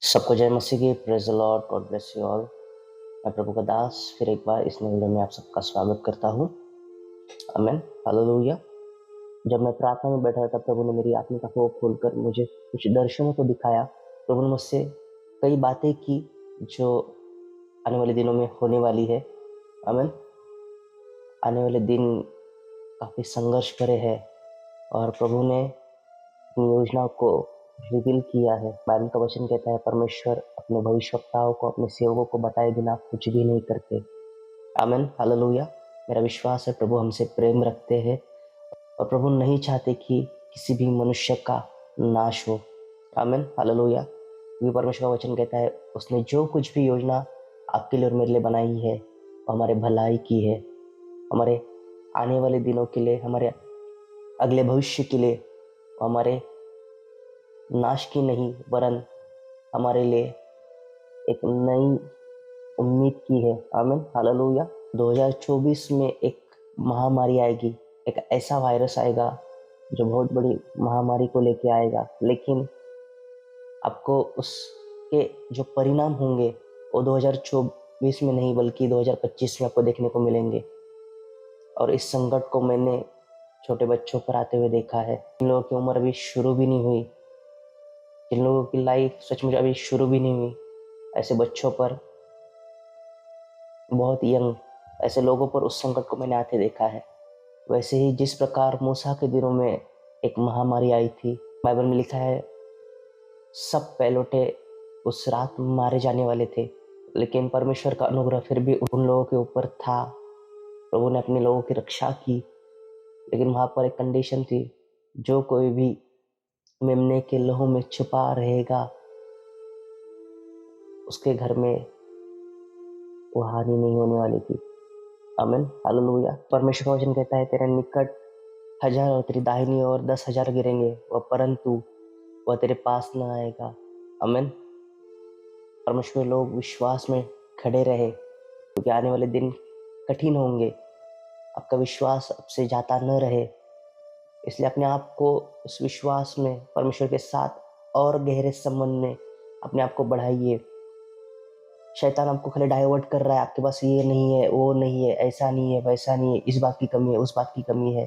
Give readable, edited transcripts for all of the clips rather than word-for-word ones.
सबको जय मसीह की। Praise the lord, God bless you all. मैं प्रभु का दास फिर एक बार इस नए वीडियो में आप सबका स्वागत करता हूँ। आमीन, हालेलुया। जब मैं प्रार्थना में बैठा था, प्रभु ने मेरी आत्मिक आंखों को खोलकर मुझे कुछ दर्शनों को दिखाया। प्रभु ने मुझसे कई बातें की जो आने वाले दिनों में होने वाली है। आमीन। आने वाले दिन काफ़ी संघर्ष भरे हैं और प्रभु ने अपनी योजना को रिवील किया है। बाइबल का वचन कहता है, परमेश्वर अपने भविष्यवक्ताओं को, अपने सेवकों को बताए बिना कुछ भी नहीं करते। आमीन, हालेलुया। मेरा विश्वास है प्रभु हमसे प्रेम रखते हैं और प्रभु नहीं चाहते कि किसी भी मनुष्य का नाश हो। आमीन, हालेलुया। क्योंकि परमेश्वर का वचन कहता है, उसने जो कुछ भी योजना आपके लिए और मेरे लिए बनाई है वो हमारे भलाई की है, हमारे आने वाले दिनों के लिए, हमारे अगले भविष्य के लिए, हमारे नाश की नहीं वरन हमारे लिए एक नई उम्मीद की है। आमीन, हालेलुया। 2024 में एक महामारी आएगी, एक ऐसा वायरस आएगा जो बहुत बड़ी महामारी को लेके आएगा, लेकिन आपको उसके जो परिणाम होंगे वो 2024 में नहीं बल्कि 2025 में आपको देखने को मिलेंगे। और इस संकट को मैंने छोटे बच्चों पर आते हुए देखा है। जिन लोगों की उम्र अभी शुरू भी नहीं हुई, जिन लोगों की लाइफ सचमुच अभी शुरू भी नहीं हुई, ऐसे बच्चों पर, बहुत यंग ऐसे लोगों पर उस संकट को मैंने आते देखा है। वैसे ही जिस प्रकार मूसा के दिनों में एक महामारी आई थी, बाइबल में लिखा है सब पहलौठे उस रात मारे जाने वाले थे, लेकिन परमेश्वर का अनुग्रह फिर भी उन लोगों के ऊपर था। प्रभु ने अपने लोगों की रक्षा की, लेकिन वहां पर एक कंडीशन थी, जो कोई भी मेमने के लहू में छुपा रहेगा उसके घर में वो हानि नहीं होने वाली थी। आमीन, हालेलुया। परमेश्वर का वचन कहता है, तेरे निकट 1000 और तेरी दाहिनी ओर 10,000 गिरेंगे वह परंतु वह तेरे पास न आएगा। आमीन। परमेश्वर लोग विश्वास में खड़े रहे, क्योंकि आने वाले दिन कठिन होंगे। आपका विश्वास अब से जाता न रहे, इसलिए अपने आप को उस विश्वास में परमेश्वर के साथ और गहरे संबंध में अपने आप को बढ़ाइए। शैतान आपको खाली डाइवर्ट कर रहा है, आपके पास ये नहीं है, वो नहीं है, ऐसा नहीं है, वैसा नहीं है, इस बात की कमी है, उस बात की कमी है,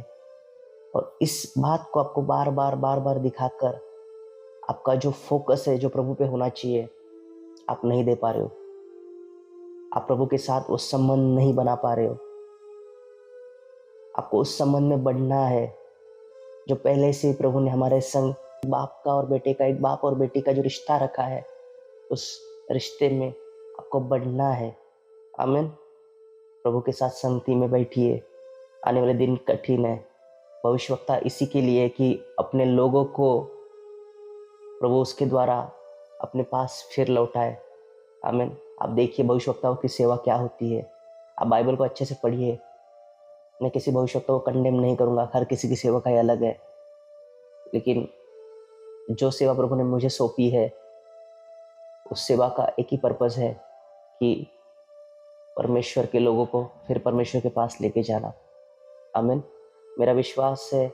और इस बात को आपको बार बार दिखाकर आपका जो फोकस है, जो प्रभु पे होना चाहिए, आप नहीं दे पा रहे हो। आप प्रभु के साथ वो संबंध नहीं बना पा रहे हो। आपको उस संबंध में बढ़ना है जो पहले से प्रभु ने हमारे संग बाप का और बेटे का, एक बाप और बेटी का जो रिश्ता रखा है, उस रिश्ते में आपको बढ़ना है। आमीन। प्रभु के साथ संगति में बैठिए। आने वाले दिन कठिन है। भविष्यवक्ता इसी के लिए कि अपने लोगों को प्रभु उसके द्वारा अपने पास फिर लौटाए। आमीन। आप देखिए भविष्यवक्ताओं की सेवा क्या होती है। आप बाइबल को अच्छे से पढ़िए। मैं किसी भविष्यवक्ता को कंडेम नहीं करूंगा, हर किसी की सेवा का अलग है, लेकिन जो सेवा प्रभु ने मुझे सौंपी है उस सेवा का एक ही पर्पस है कि परमेश्वर के लोगों को फिर परमेश्वर के पास लेके जाना। आमीन। मेरा विश्वास है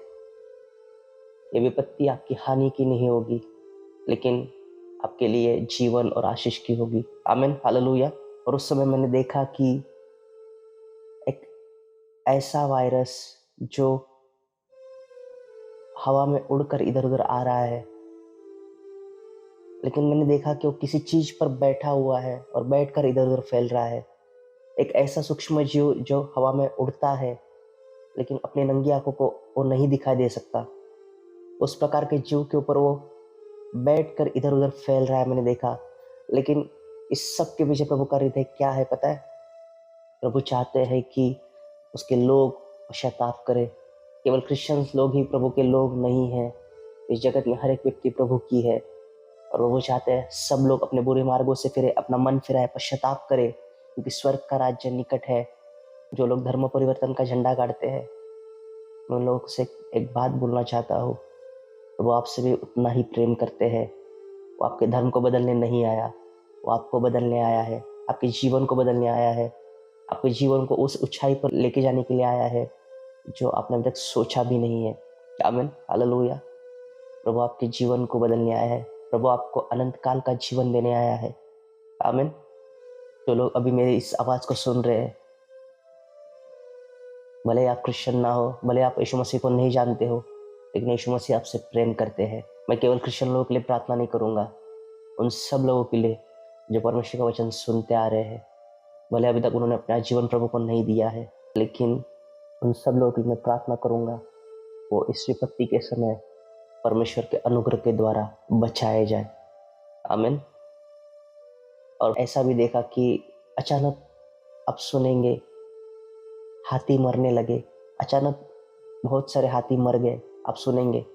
ये विपत्ति आपकी हानि की नहीं होगी, लेकिन आपके लिए जीवन और आशीष की होगी। आमीन, हालेलुया। और उस समय मैंने देखा कि एक ऐसा वायरस जो हवा में उड़कर इधर उधर आ रहा है, लेकिन मैंने देखा कि वो किसी चीज पर बैठा हुआ है और बैठकर इधर उधर फैल रहा है। एक ऐसा सूक्ष्म जीव जो हवा में उड़ता है लेकिन अपनी नंगी आंखों को वो नहीं दिखाई दे सकता, उस प्रकार के जीव के ऊपर वो बैठकर इधर उधर फैल रहा है, मैंने देखा। लेकिन इस सब के पीछे प्रभु का हृदय क्या है पता है? प्रभु चाहते हैं कि उसके लोग पश्चाताप करें। केवल क्रिश्चियंस लोग ही प्रभु के लोग नहीं हैं, इस जगत में हर एक व्यक्ति प्रभु की है, और प्रभु चाहते हैं सब लोग अपने बुरे मार्गों से फिरे, अपना मन फिराए, पश्चाताप करे, क्योंकि स्वर्ग का राज्य निकट है। जो लोग धर्म परिवर्तन का झंडा गाड़ते हैं, मैं उन लोगों से एक बात बोलना चाहता हूँ, वो आपसे भी उतना ही प्रेम करते हैं। वो आपके धर्म को बदलने नहीं आया, वो आपको बदलने आया है, आपके जीवन को बदलने आया है, आपके जीवन को उस ऊंचाई पर लेके जाने के लिए आया है जो आपने अभी तक सोचा भी नहीं है। आमीन, हालेलुया। प्रभु आपके जीवन को बदलने आया है। प्रभु आपको अनंत काल का जीवन देने आया है। आमीन। जो लोग अभी मेरी इस आवाज को सुन रहे हैं, भले आप क्रिश्चियन ना हो, भले आप यीशु मसीह को नहीं जानते हो, लेकिन यीशु मसीह आपसे प्रेम करते हैं। मैं केवल क्रिश्चियन लोगों के लिए प्रार्थना नहीं करूंगा, उन सब लोगों के लिए जो परमेश्वर का वचन सुनते आ रहे हैं, भले अभी तक उन्होंने अपना जीवन प्रभु को नहीं दिया है, लेकिन उन सब लोगों के लिए मैं प्रार्थना करूंगा वो इस विपत्ति के समय परमेश्वर के अनुग्रह के द्वारा बचाए जाए। आमीन। और ऐसा भी देखा कि अचानक आप सुनेंगे हाथी मरने लगे, अचानक बहुत सारे हाथी मर गए, आप सुनेंगे।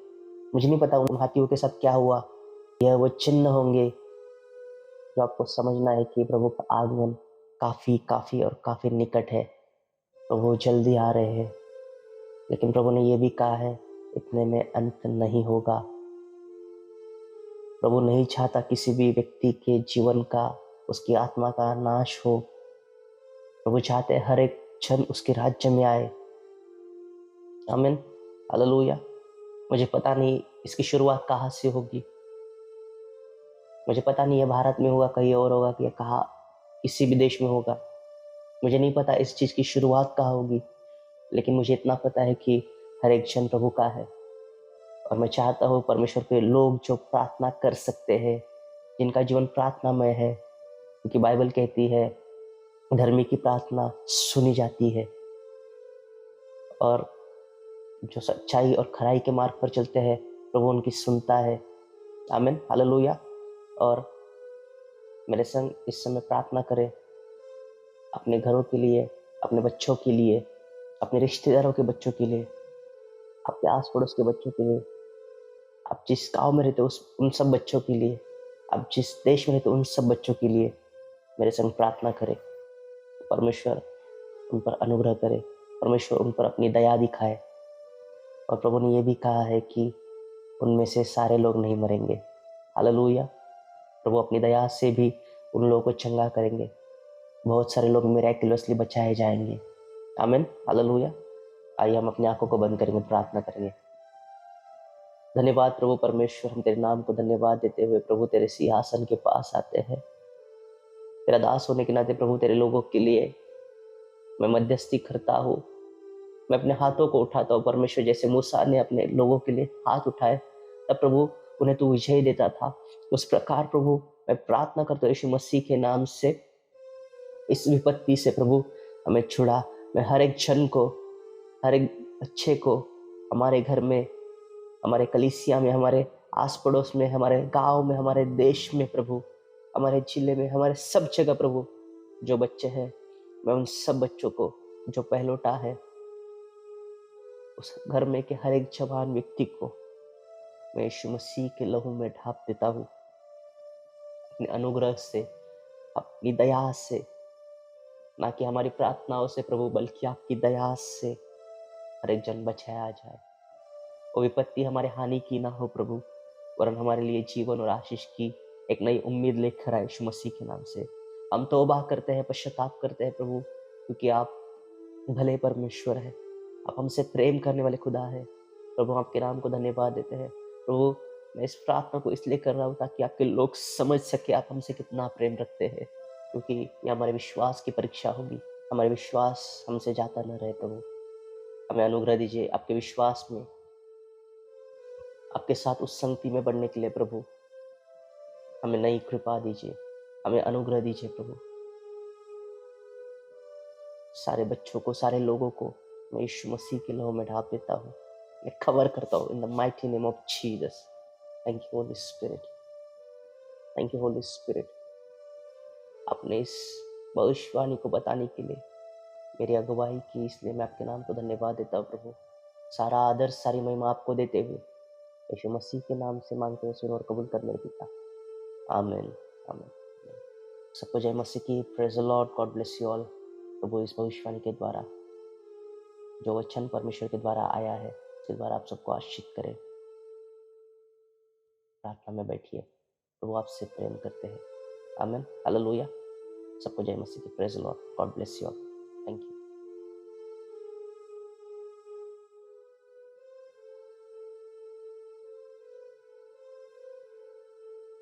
मुझे नहीं पता उन हाथियों के साथ क्या हुआ, यह वो चिन्ह होंगे जो आपको समझना है कि प्रभु का आगमन काफी काफी और काफी निकट है, प्रभु जल्दी आ रहे हैं। लेकिन प्रभु ने यह भी कहा है, इतने में अंत नहीं होगा। प्रभु नहीं चाहता किसी भी व्यक्ति के जीवन का, उसकी आत्मा का नाश हो। प्रभु चाहते हैं हर एक जन उसके राज्य में आए। आमीन। हालेलुया। मुझे पता नहीं इसकी शुरुआत कहाँ से होगी, मुझे पता नहीं है भारत में होगा, कहीं और होगा, कि कहाँ किसी भी देश में होगा। मुझे नहीं पता इस चीज की शुरुआत कहाँ होगी, लेकिन मुझे इतना पता है कि हर एक जन प्रभु का है। और मैं चाहता हूँ परमेश्वर के लोग जो प्रार्थना कर सकते हैं, जिनका जीवन प्रार्थनामय है, क्योंकि बाइबल कहती है धर्मी की प्रार्थना सुनी जाती है, और जो सच्चाई और खराई के मार्ग पर चलते हैं प्रभु उनकी सुनता है। आमीन। हालेलुया। और मेरे संग इस समय प्रार्थना करें अपने घरों के लिए, अपने बच्चों के लिए, अपने रिश्तेदारों के बच्चों के लिए, आपके आस पड़ोस के बच्चों के लिए, आप जिस गांव में रहते हो उन सब बच्चों के लिए, आप जिस देश में रहते हो उन सब बच्चों के लिए मेरे संग प्रार्थना करें। परमेश्वर उन पर अनुग्रह करे, परमेश्वर उन पर अपनी दया दिखाए। और प्रभु ने यह भी कहा है कि उनमें से सारे लोग नहीं मरेंगे। हालेलुया। प्रभु अपनी दया से भी उन लोगों को चंगा करेंगे, बहुत सारे लोग मिराक्युलसली बचाए जाएंगे। आमीन। हालेलुया। आइए हम अपनी आंखों को बंद करेंगे, प्रार्थना करेंगे। धन्यवाद प्रभु परमेश्वर, हम तेरे नाम को धन्यवाद देते हुए प्रभु तेरे सिंहासन के पास आते हैं। तेरा दास होने के नाते प्रभु तेरे लोगों के लिए मैं मध्यस्थी करता हूँ, मैं अपने हाथों को उठाता हूँ परमेश्वर। जैसे मूसा ने अपने लोगों के लिए हाथ उठाए तब प्रभु उन्हें तू विजय देता था, उस प्रकार प्रभु मैं प्रार्थना करता हूँ यीशु मसीह के नाम से इस विपत्ति से प्रभु हमें छुड़ा। मैं हर एक जन को, हर एक बच्चे को, हमारे घर में, हमारे कलीसिया में, हमारे आस पड़ोस में, हमारे गांव में, हमारे देश में प्रभु, हमारे जिले में, हमारे सब जगह प्रभु जो बच्चे हैं, मैं उन सब बच्चों को, जो पहलौठा है, उस घर में के हर एक जवान व्यक्ति को मैं यीशु मसीह के लहू में ढाप देता हूँ। अपने अनुग्रह से, अपनी दया से, ना कि हमारी प्रार्थनाओं से प्रभु, बल्कि आपकी दया से हर एक जन बचाया जाए। वो विपत्ति हमारे हानि की ना हो प्रभु, वरन हमारे लिए जीवन और आशीष की एक नई उम्मीद लेकर आए यीशु मसीह के नाम से। हम तौबा करते हैं, पश्चाताप करते हैं प्रभु, क्योंकि आप भले परमेश्वर है, आप हमसे प्रेम करने वाले खुदा है। प्रभु आपके नाम को धन्यवाद देते हैं। प्रभु मैं इस प्रार्थना को इसलिए कर रहा हूँ ताकि आपके लोग समझ सके आप हमसे कितना प्रेम रखते हैं, क्योंकि ये हमारे विश्वास की परीक्षा होगी। हमारे विश्वास हमसे जाता न रहे प्रभु, हमें अनुग्रह दीजिए आपके विश्वास में, आपके साथ उस संगति में बढ़ने के लिए प्रभु हमें नई कृपा दीजिए, हमें अनुग्रह दीजिए प्रभु। सारे बच्चों को, सारे लोगों को मैं यीशु मसीह के लहू में ढाप देता हूँ, मैं कवर करता हूँ in the mighty name of Jesus. Thank you Holi spirit, thank you Holi spirit. अपने इस भविष्यवाणी को बताने के लिए मेरी अगुवाई की, इसलिए मैं आपके नाम को धन्यवाद देता हूँ प्रभु। सारा आदर, सारी महिमा आपको देते हुए यीशु मसीह के नाम से मांगते हुए सुनो और कबूल कर मेरे पिता। आमीन, आमीन। सबको जय मसीह की। Praise the lord, God bless you all. प्रभु इस भविष्यवाणी के द्वारा, जो वचन परमेश्वर के द्वारा आया है, इसके द्वारा आप सबको आशीष करे। प्रार्थना में बैठिए, प्रभु आपसे प्रेम करते हैं। आमीन, हालेलुया। सबको जय मसीह की। Praise the lord, God bless you all. Thank you.